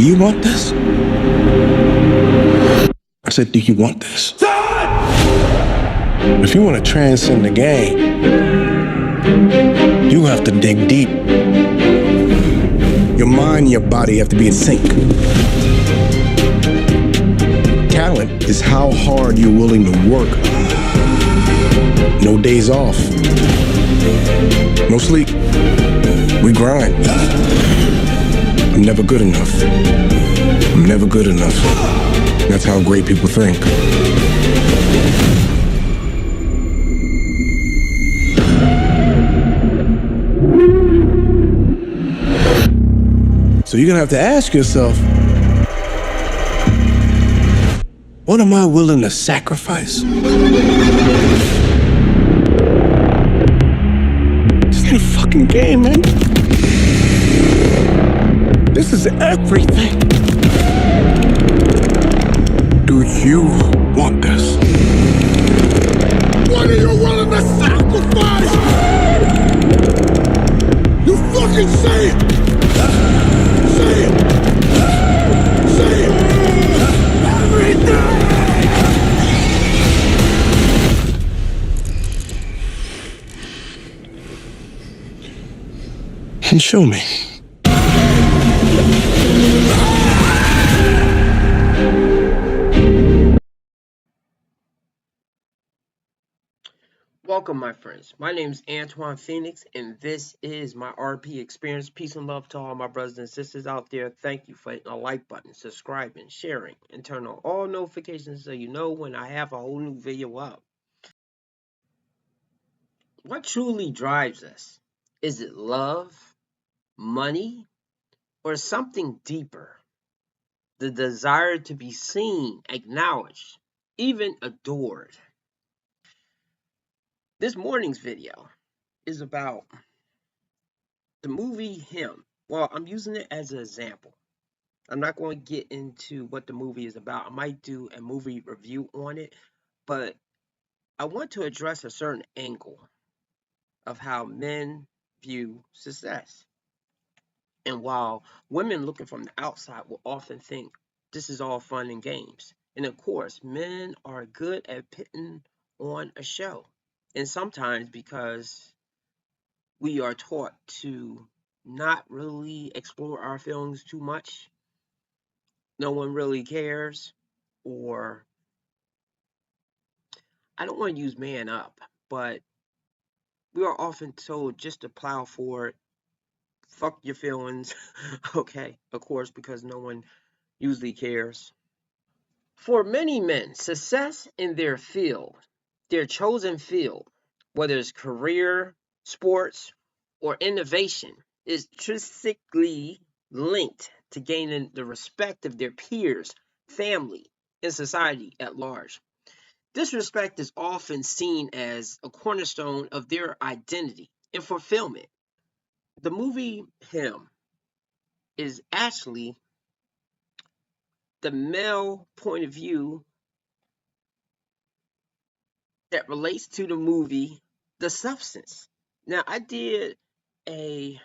you want this? I said, do you want this? If you want to transcend the game, you have to dig deep. Your mind and your body have to be in sync. Talent is how hard you're willing to work. No days off. No sleep. We grind. I'm never good enough. I'm never good enough. That's how great people think. So you're gonna have to ask yourself, what am I willing to sacrifice? This ain't a fucking game, man. This is everything. Do you want this? What are you willing to sacrifice? You fucking say it! Say it! Say it! Everything! And show me. Welcome, my friends. My name is Antoine Phoenix, and this is my RP experience. Peace and love to all my brothers and sisters out there. Thank you for hitting the like button, subscribing, sharing, and turn on all notifications so you know when I have a whole new video up. What truly drives us? Is it love, money, or something deeper? The desire to be seen, acknowledged, even adored. This morning's video is about the movie Him. Well, I'm using it as an example. I'm not going to get into what the movie is about. I might do a movie review on it, but I want to address a certain angle of how men view success. And while women looking from the outside will often think this is all fun and games, and of course, men are good at putting on a show. And sometimes because we are taught to not really explore our feelings too much, no one really cares, or I don't want to use man up, but we are often told just to plow forward, fuck your feelings, okay, of course, because no one usually cares. For many men, success in their field, their chosen field, whether it's career, sports, or innovation, is intrinsically linked to gaining the respect of their peers, family, and society at large. This respect is often seen as a cornerstone of their identity and fulfillment. The movie Him is actually the male point of view that relates to the movie The Substance. Now, I did a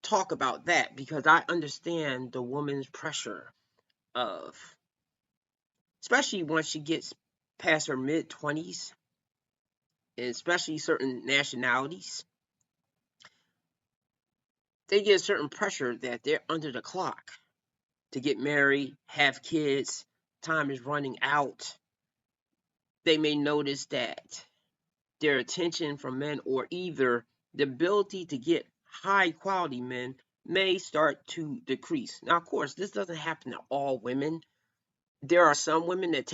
talk about that because I understand the woman's pressure of, especially once she gets past her mid-20s, and especially certain nationalities, they get a certain pressure that they're under the clock to get married, have kids, time is running out. They may notice that their attention from men, or either the ability to get high quality men, may start to decrease. Now, of course, this doesn't happen to all women. There are some women that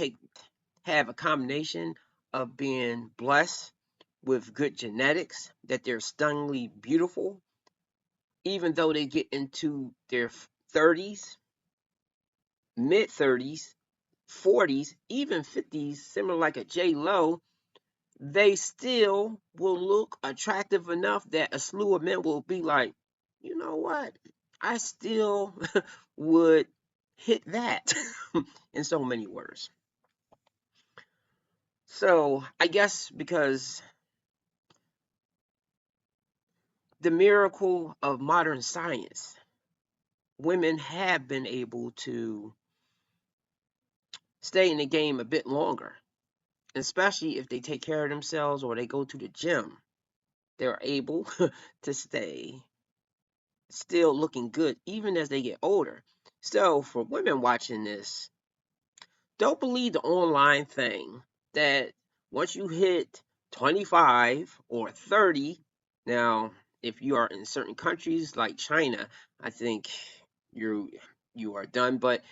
have a combination of being blessed with good genetics, that they're stunningly beautiful, even though they get into their 30s, mid 30s, 40s, even 50s, similar like a J Lo, they still will look attractive enough that a slew of men will be like, you know what? I still would hit that in so many words. So I guess because the miracle of modern science, women have been able to stay in the game a bit longer, especially if they take care of themselves or they go to the gym. They're able to stay still looking good even as they get older. So, for women watching this, don't believe the online thing that once you hit 25 or 30, now, if you are in certain countries like China, I think you you are done. But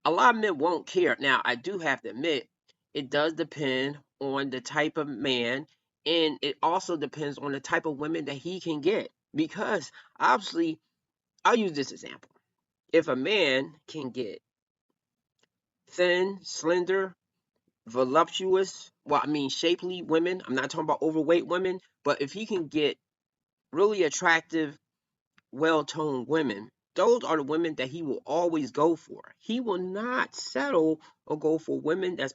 a lot of men won't care. Now, I do have to admit, it does depend on the type of man, and it also depends on the type of women that he can get. Because obviously, I'll use this example. If a man can get thin, slender, voluptuous, well, I mean, shapely women, I'm not talking about overweight women, but if he can get really attractive, well toned women, those are the women that he will always go for. He will not settle or go for women that's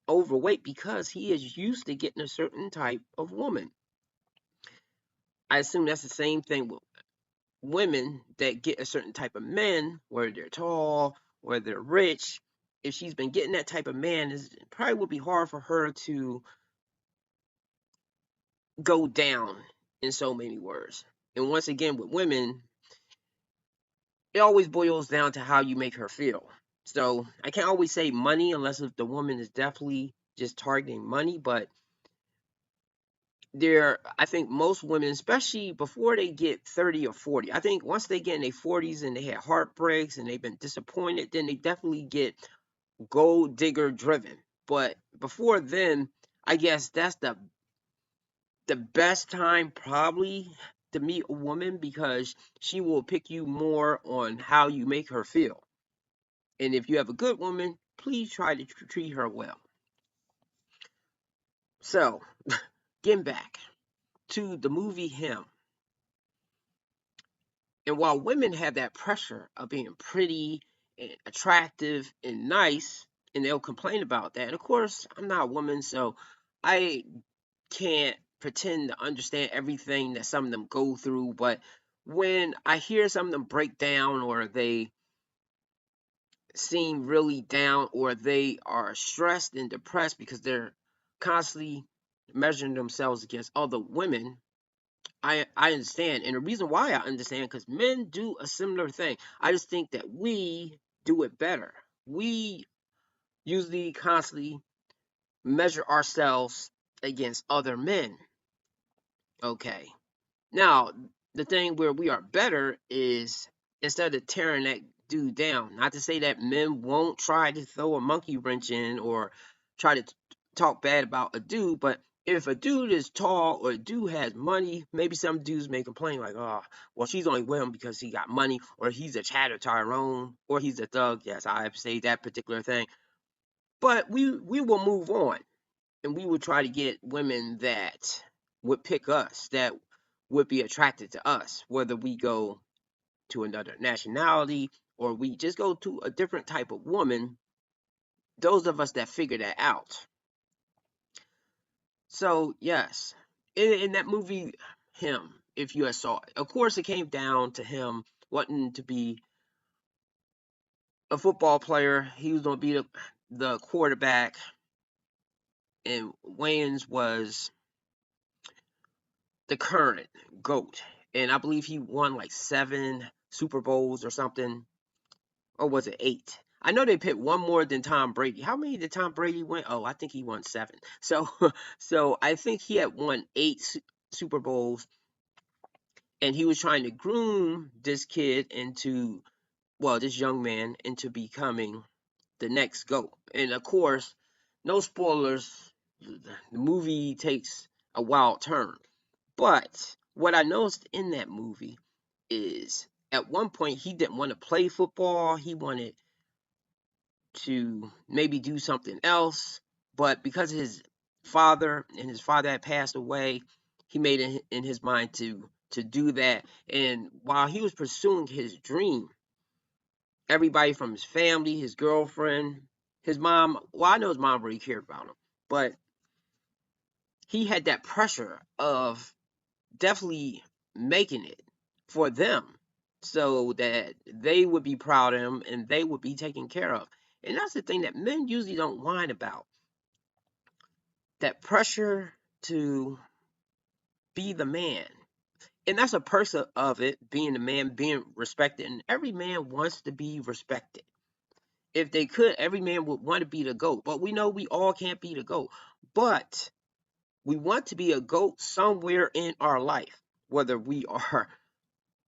overweight because he is used to getting a certain type of woman. I assume that's the same thing with women that get a certain type of men, whether they're tall, whether they're rich. If she's been getting that type of man, it probably would be hard for her to go down in so many words. And once again, with women, it always boils down to how you make her feel. So I can't always say money unless if the woman is definitely just targeting money. But I think most women, especially before they get 30 or 40, I think once they get in their 40s and they had heartbreaks and they've been disappointed, then they definitely get gold digger driven. But before then, I guess that's the best time probably to meet a woman because she will pick you more on how you make her feel. And if you have a good woman, please try to treat her well. So, getting back to the movie Him. And while women have that pressure of being pretty and attractive and nice, and they'll complain about that. And of course, I'm not a woman, so I can't pretend to understand everything that some of them go through. But when I hear some of them break down or they seem really down or they are stressed and depressed because they're constantly measuring themselves against other women, I understand. And the reason why I understand, because men do a similar thing. I just think that we do it better. We usually constantly measure ourselves against other men. Okay. Now, the thing where we are better is instead of tearing that dude down, not to say that men won't try to throw a monkey wrench in or try to talk bad about a dude, but if a dude is tall or a dude has money, maybe some dudes may complain like, oh, well, she's only with him because he got money, or he's a chatter Tyrone, or he's a thug. Yes, I've said that particular thing. But we will move on and we would try to get women that would pick us, that would be attracted to us, whether we go to another nationality or we just go to a different type of woman, those of us that figure that out. So, yes, in that movie, Him, if you saw it, of course, it came down to him wanting to be a football player. He was going to be the quarterback, and Wayans was the current GOAT. And I believe he won like 7 Super Bowls or something. Or was it 8? I know they picked one more than Tom Brady. How many did Tom Brady win? Oh, I think he won 7. So so I think he had won 8 Super Bowls, and he was trying to groom this kid into, well, this young man into becoming the next GOAT. And of course, no spoilers, the movie takes a wild turn. But what I noticed in that movie is at one point he didn't want to play football. He wanted to maybe do something else. But because his father and his father had passed away, he made it in his mind to do that. And while he was pursuing his dream, everybody from his family, his girlfriend, his mom, well, I know his mom really cared about him, but he had that pressure of definitely making it for them. so that they would be proud of him and they would be taken care of. And that's the thing that men usually don't whine about. That pressure to be the man. And that's a perk of it, being a man, being respected. And every man wants to be respected. If they could, every man would want to be the GOAT. But we know we all can't be the GOAT. But we want to be a GOAT somewhere in our life. Whether we are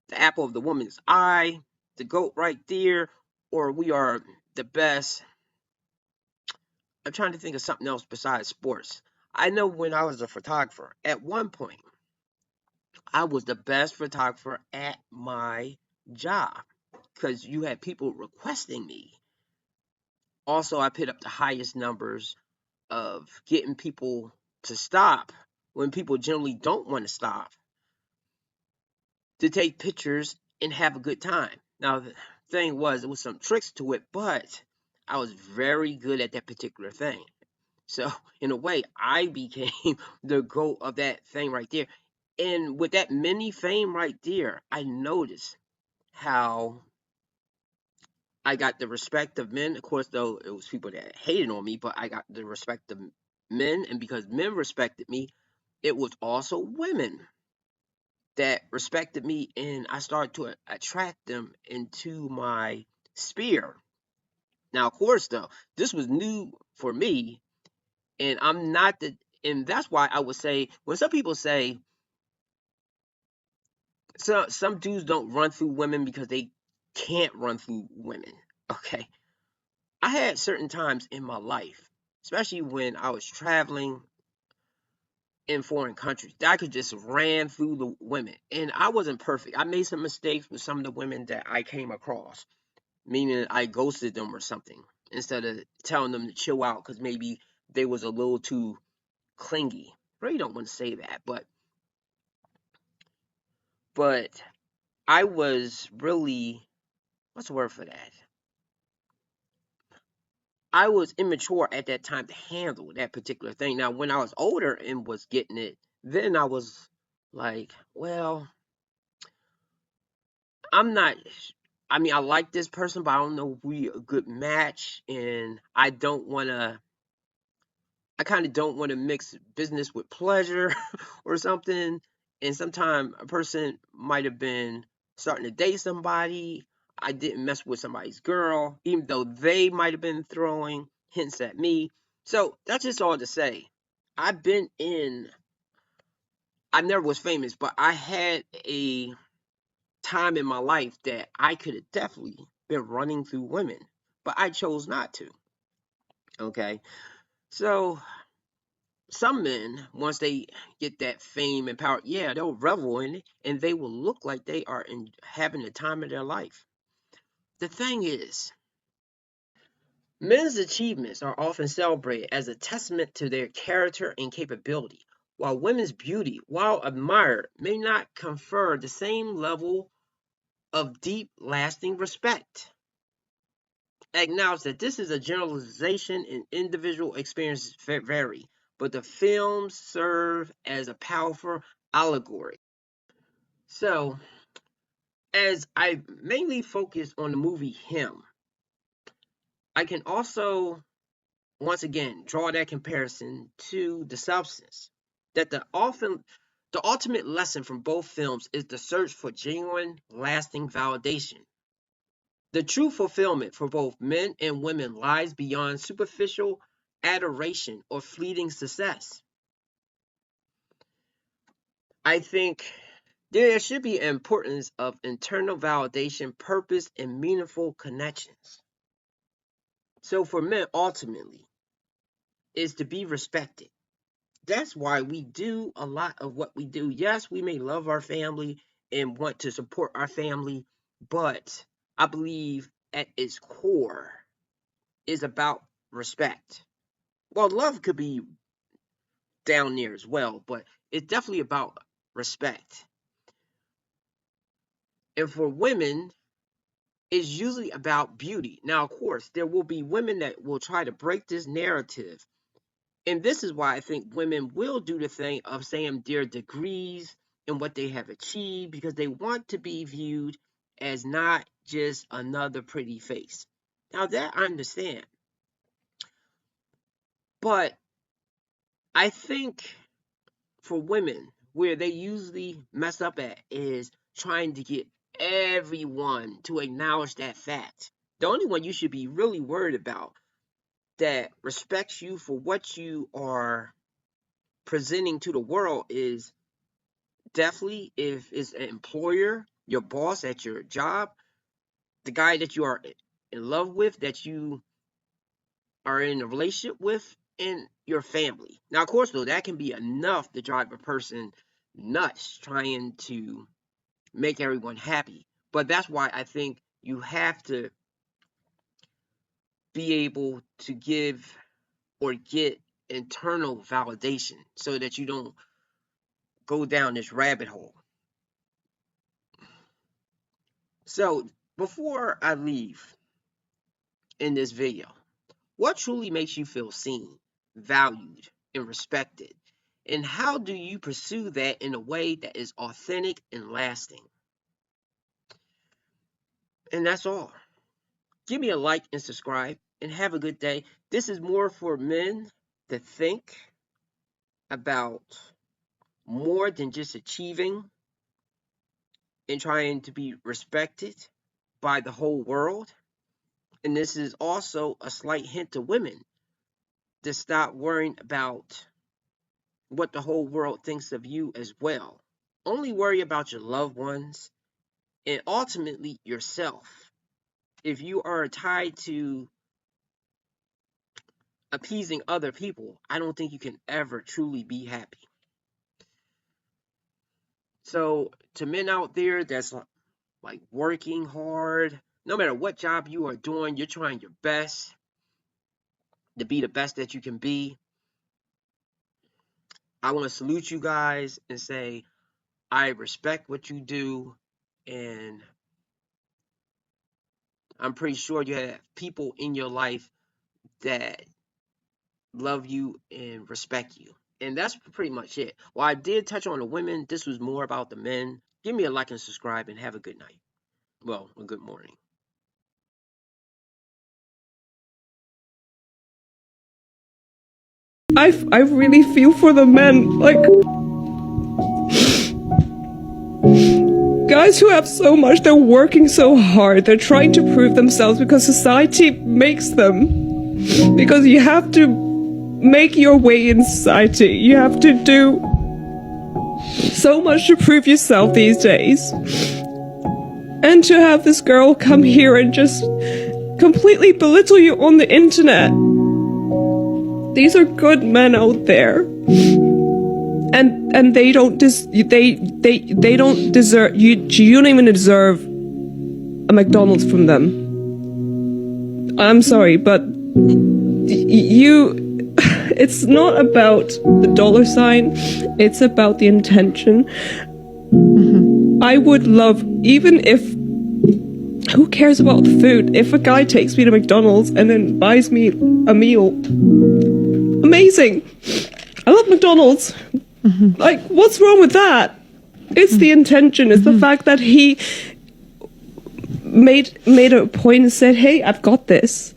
the apple of the woman's eye, the GOAT right there, or we are the best. I'm trying to think of something else besides sports. I know when I was a photographer, at one point, I was the best photographer at my job because you had people requesting me. Also, I put up the highest numbers of getting people to stop when people generally don't want to stop, to take pictures and have a good time. Now, the thing was, there was some tricks to it, but I was very good at that particular thing. So, in a way, I became the GOAT of that thing right there. And with that mini fame right there, I noticed how I got the respect of men. Of course, though, it was people that hated on me, but I got the respect of men. And because men respected me, it was also women that respected me. And I started to attract them into my sphere. Now, of course, though, this was new for me. And I'm not the, and that's why I would say, when some people say, some dudes don't run through women because they can't run through women. Okay. I had certain times in my life, especially when I was traveling in foreign countries, that I could just ran through the women. And I wasn't perfect. I made some mistakes with some of the women that I came across, meaning I ghosted them or something instead of telling them to chill out because maybe they was a little too clingy. I really don't want to say that, but I was really, what's the word for that? I was immature at that time to handle that particular thing. Now, when I was older and was getting it, then I was like, well, I'm not. I mean, I like this person, but I don't know if we a good match, and I don't want to. I kind of don't want to mix business with pleasure or something. And sometimes a person might have been starting to date somebody. I didn't mess with somebody's girl, even though they might have been throwing hints at me. So that's just all to say. I've been in, I never was famous, but I had a time in my life that I could have definitely been running through women, but I chose not to. Okay. So some men, once they get that fame and power, yeah, they'll revel in it and they will look like they are having the time of their life. The thing is, men's achievements are often celebrated as a testament to their character and capability, while women's beauty, while admired, may not confer the same level of deep, lasting respect. Acknowledge that this is a generalization and individual experiences vary, but the films serve as a powerful allegory. So, as I mainly focus on the movie Him, I can also, once again, draw that comparison to The Substance. That the ultimate lesson from both films is the search for genuine, lasting validation. The true fulfillment for both men and women lies beyond superficial adoration or fleeting success. I think there should be an importance of internal validation, purpose, and meaningful connections. So for men, ultimately, is to be respected. That's why we do a lot of what we do. Yes, we may love our family and want to support our family, but I believe at its core is about respect. Well, love could be down there as well, but it's definitely about respect. And for women, it's usually about beauty. Now, of course, there will be women that will try to break this narrative. And this is why I think women will do the thing of saying their degrees and what they have achieved because they want to be viewed as not just another pretty face. Now that I understand. But I think for women, where they usually mess up at is trying to get everyone to acknowledge that fact. The only one you should be really worried about that respects you for what you are presenting to the world is definitely if it's an employer, your boss at your job, the guy that you are in love with, that you are in a relationship with, and your family. Now, of course, though, that can be enough to drive a person nuts trying to make everyone happy. But that's why I think you have to be able to give or get internal validation so that you don't go down this rabbit hole. So, before I leave in this video, what truly makes you feel seen, valued, and respected? And how do you pursue that in a way that is authentic and lasting? And that's all. Give me a like and subscribe, and have a good day. This is more for men to think about more than just achieving and trying to be respected by the whole world. And this is also a slight hint to women to stop worrying about what the whole world thinks of you as well. Only worry about your loved ones and ultimately yourself. If you are tied to appeasing other people, I don't think you can ever truly be happy. So, to men out there that's like working hard, no matter what job you are doing, you're trying your best to be the best that you can be. I want to salute you guys and say, I respect what you do, and I'm pretty sure you have people in your life that love you and respect you. And that's pretty much it. While I did touch on the women, this was more about the men. Give me a like and subscribe, and have a good night. Well, a good morning. I really feel for the men, like guys who have so much, they're working so hard, they're trying to prove themselves because society makes them. Because you have to make your way in society, you have to do so much to prove yourself these days. And to have this girl come here and just completely belittle you on the internet. These are good men out there, and they don't they don't deserve you. You don't even deserve a McDonald's from them. I'm sorry, but you. It's not about the dollar sign. It's about the intention. I would love, even if. Who cares about the food? If a guy takes me to McDonald's and then buys me a meal, amazing. I love McDonald's. Like, what's wrong with that? It's the intention. It's the fact that he made a point and said, hey, I've got this.